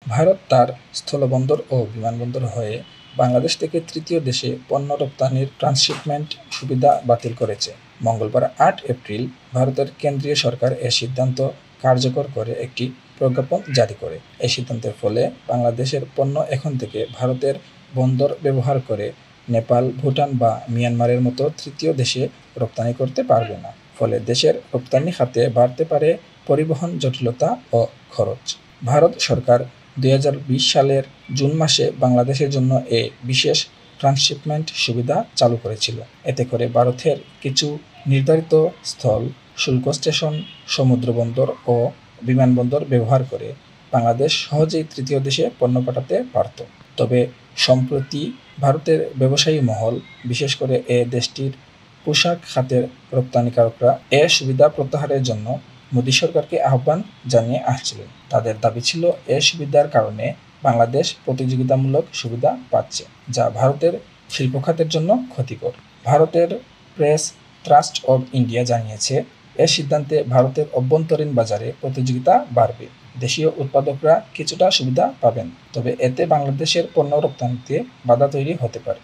ভারত তার স্থলবন্দর ও বিমানবন্দর হয়ে বাংলাদেশ থেকে তৃতীয় দেশে পণ্য রপ্তানির ট্রান্সশিপমেন্ট সুবিধা বাতিল করেছে। মঙ্গলবার ৮ এপ্রিল ভারতের কেন্দ্রীয় সরকার এ সিদ্ধান্ত কার্যকর করে একটি প্রজ্ঞাপন জারি করে। এই সিদ্ধান্তের ফলে বাংলাদেশের পণ্য এখন থেকে ভারতের বন্দর ব্যবহার করে নেপাল, ভুটান বা মিয়ানমারের মতো তৃতীয় দেশে রপ্তানি করতে পারবে না। ফলে দেশের রপ্তানি খাতে বাড়তে পারে পরিবহন জটিলতা ও খরচ। ভারত সরকার ২০২০ সালের জুন মাসে বাংলাদেশের জন্য এ বিশেষ ট্রান্সশিপমেন্ট সুবিধা চালু করেছিল। এতে করে ভারতের কিছু নির্ধারিত স্থল, শুল্ক স্টেশন, সমুদ্র বন্দর ও বিমানবন্দর ব্যবহার করে বাংলাদেশ সহজেই তৃতীয় দেশে পণ্য পাঠাতে পারত। তবে সম্প্রতি ভারতের ব্যবসায়ী মহল, বিশেষ করে এ দেশটির পোশাক খাতের রপ্তানিকারকরা এ সুবিধা প্রত্যাহারের জন্য মোদী সরকারকে আহ্বান জানিয়ে আসছিলেন। তাদের দাবি ছিল, এ সুবিধার কারণে বাংলাদেশ প্রতিযোগিতামূলক সুবিধা পাচ্ছে, যা ভারতের শিল্প খাতের জন্য ক্ষতিকর। ভারতের প্রেস ট্রাস্ট অব ইন্ডিয়া জানিয়েছে, এ সিদ্ধান্তে ভারতের অভ্যন্তরীণ বাজারে প্রতিযোগিতা বাড়বে। দেশীয় উৎপাদকরা কিছুটা সুবিধা পাবেন, তবে এতে বাংলাদেশের পণ্য রপ্তানিতে বাধা তৈরি হতে পারে।